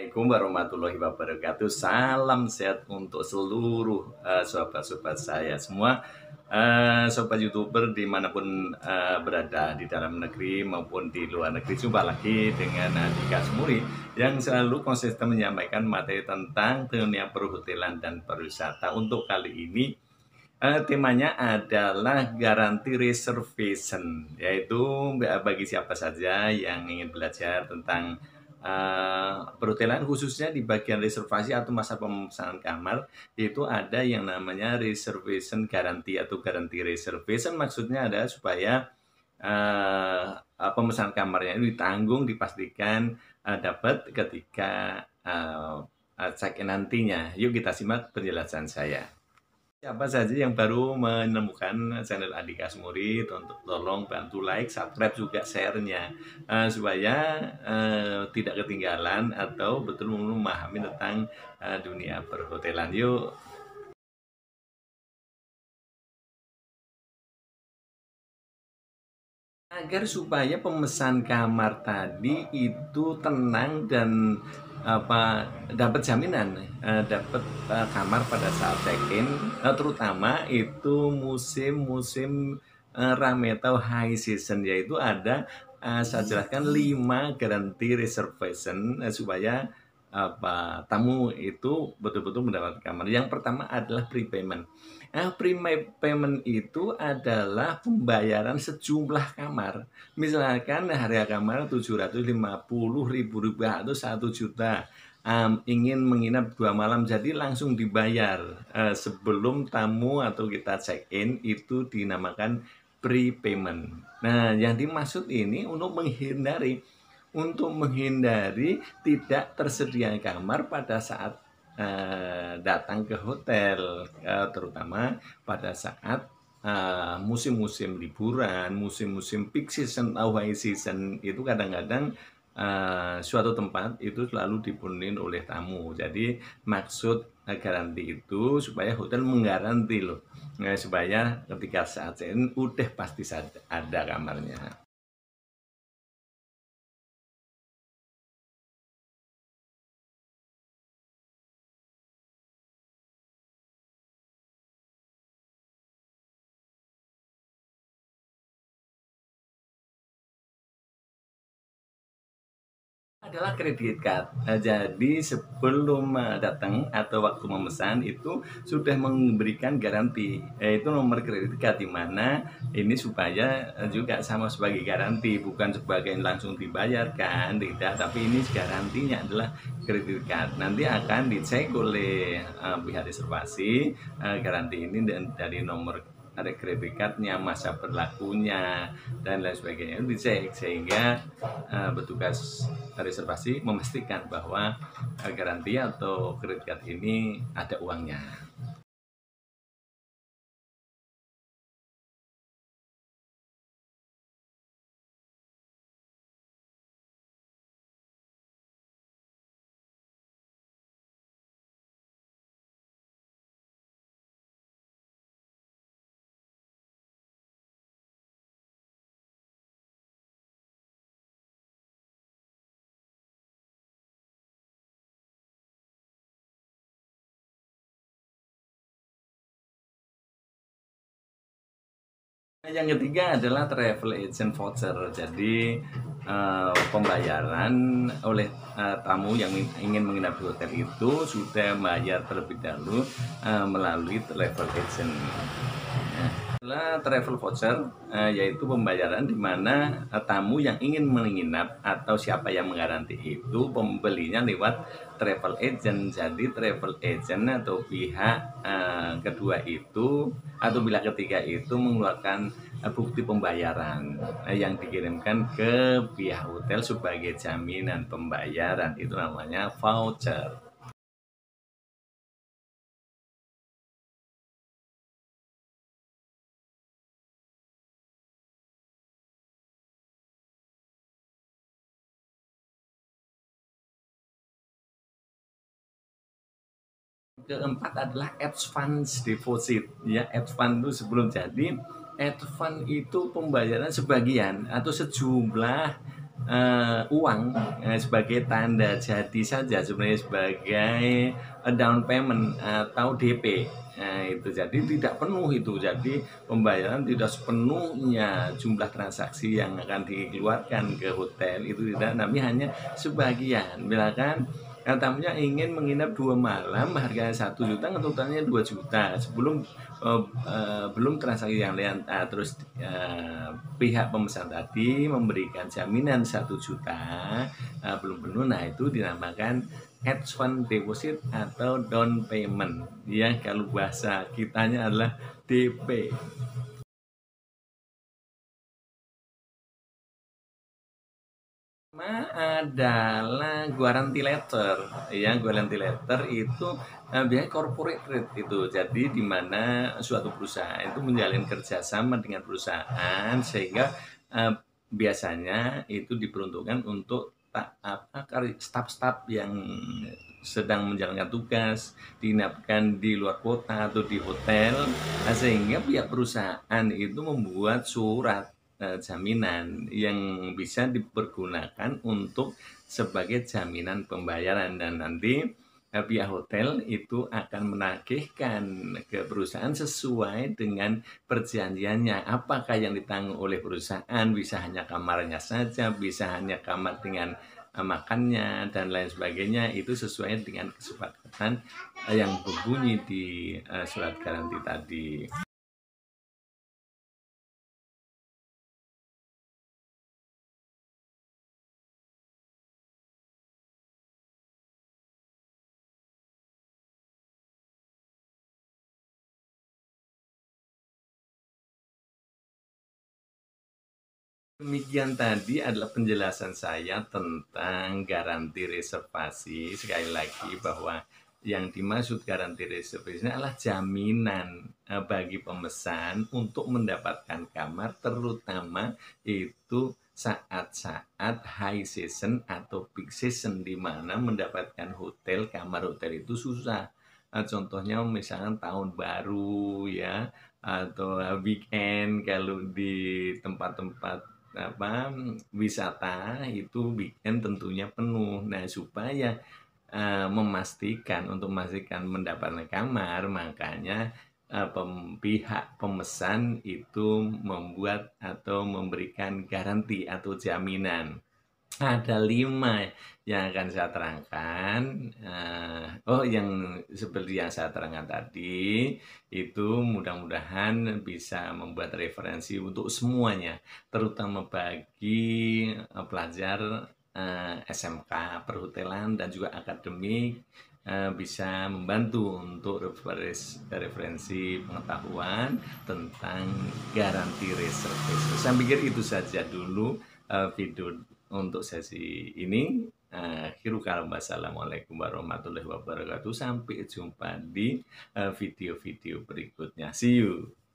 Assalamualaikum warahmatullahi wabarakatuh. Salam sehat untuk seluruh sobat-sobat saya semua, sobat YouTuber dimanapun berada di dalam negeri maupun di luar negeri. Jumpa lagi dengan Andika Asmuri yang selalu konsisten menyampaikan materi tentang dunia perhotelan dan pariwisata. Untuk kali ini temanya adalah garansi reservation, yaitu bagi siapa saja yang ingin belajar tentang perhotelan, khususnya di bagian reservasi atau masa pemesanan kamar, itu ada yang namanya reservation garanti atau garanti reservation. Maksudnya adalah supaya pemesanan kamarnya itu ditanggung, dipastikan dapat ketika check-in nantinya. Yuk kita simak penjelasan saya. Siapa saja yang baru menemukan channel Andika Asmuri, tolong bantu like, subscribe juga share-nya supaya tidak ketinggalan atau betul memahami tentang dunia perhotelan. Yuk. Agar supaya pemesan kamar tadi itu tenang dan dapat jaminan dapat kamar pada saat check-in, terutama itu musim-musim rame atau high season, yaitu ada saya jelaskan 5 garansi reservation supaya tamu itu betul-betul mendapat kamar. Yang pertama adalah prepayment. Prepayment itu adalah pembayaran sejumlah kamar. Misalkan harga kamar Rp750.000 atau 1 juta. Ingin menginap 2 malam, jadi langsung dibayar sebelum tamu atau kita check-in, itu dinamakan prepayment. Nah, yang dimaksud ini untuk menghindari tidak tersedia kamar pada saat datang ke hotel, terutama pada saat musim-musim liburan, musim-musim peak season atau high season, itu kadang-kadang suatu tempat itu selalu dipenuhi oleh tamu. Jadi maksud garansi itu supaya hotel menggaranti loh, supaya ketika saat check-in udah pasti ada kamarnya. Adalah kredit card. Jadi sebelum datang atau waktu memesan itu sudah memberikan garansi, yaitu nomor kredit card, di mana ini supaya juga sama sebagai garansi, bukan sebagai langsung dibayarkan, tidak, tapi ini garansinya adalah kredit card. Nanti akan dicek oleh pihak reservasi garansi ini dan dari nomor ada kredit cardnya, masa berlakunya, dan lain sebagainya itu dicek, sehingga petugas reservasi memastikan bahwa garansi atau kredit card ini ada uangnya. Yang ketiga adalah travel agent voucher. Jadi pembayaran oleh tamu yang ingin menginap di hotel itu sudah bayar terlebih dahulu melalui travel agent. Adalah travel voucher, yaitu pembayaran di mana tamu yang ingin menginap atau siapa yang menggaransi itu pembelinya lewat travel agent. Jadi travel agent atau pihak kedua itu atau pihak ketiga itu mengeluarkan bukti pembayaran yang dikirimkan ke pihak hotel sebagai jaminan pembayaran, itu namanya voucher. Keempat adalah advance deposit. Ya, advance itu sebelum jadi. Advance itu pembayaran sebagian atau sejumlah uang sebagai tanda jadi saja, sebenarnya sebagai down payment atau DP. Nah, itu jadi tidak penuh itu. Jadi pembayaran tidak sepenuhnya jumlah transaksi yang akan dikeluarkan ke hotel itu tidak, tapi hanya sebagian. Misalkan tamunya ingin menginap 2 malam, harganya 1 juta, totalnya 2 juta sebelum belum transaksi yang lain. Terus pihak pemesan tadi memberikan jaminan 1 juta belum penuh. Nah, itu dinamakan advance deposit atau down payment, ya kalau bahasa kitanya adalah DP. Adalah guarantee letter, ya guarantee letter itu biasanya corporate rate itu. Jadi di mana suatu perusahaan itu menjalin kerjasama dengan perusahaan, sehingga biasanya itu diperuntukkan untuk staf-staf yang sedang menjalankan tugas, diinapkan di luar kota atau di hotel, sehingga pihak perusahaan itu membuat surat jaminan yang bisa dipergunakan untuk sebagai jaminan pembayaran, dan nanti pihak hotel itu akan menagihkan ke perusahaan sesuai dengan perjanjiannya. Apakah yang ditanggung oleh perusahaan, bisa hanya kamarnya saja, bisa hanya kamar dengan makannya dan lain sebagainya, itu sesuai dengan kesepakatan yang berbunyi di surat garansi tadi. Demikian tadi adalah penjelasan saya tentang garansi reservasi. Sekali lagi bahwa yang dimaksud garansi reservasi adalah jaminan bagi pemesan untuk mendapatkan kamar, terutama itu saat-saat high season atau peak season, di mana mendapatkan kamar hotel itu susah. Contohnya misalkan tahun baru, ya, atau weekend, kalau di tempat-tempat wisata itu weekend tentunya penuh. Nah, supaya memastikan mendapatkan kamar, makanya pihak pemesan itu membuat atau memberikan garansi atau jaminan. Ada 5 yang akan saya terangkan. Yang seperti yang saya terangkan tadi, itu mudah-mudahan bisa membuat referensi untuk semuanya, terutama bagi pelajar SMK perhotelan dan juga akademik, bisa membantu untuk referensi pengetahuan tentang garansi reservasi. Saya pikir itu saja dulu video untuk sesi ini. Akhiru kalam, wassalamualaikum warahmatullahi wabarakatuh. Sampai jumpa di video-video berikutnya. See you.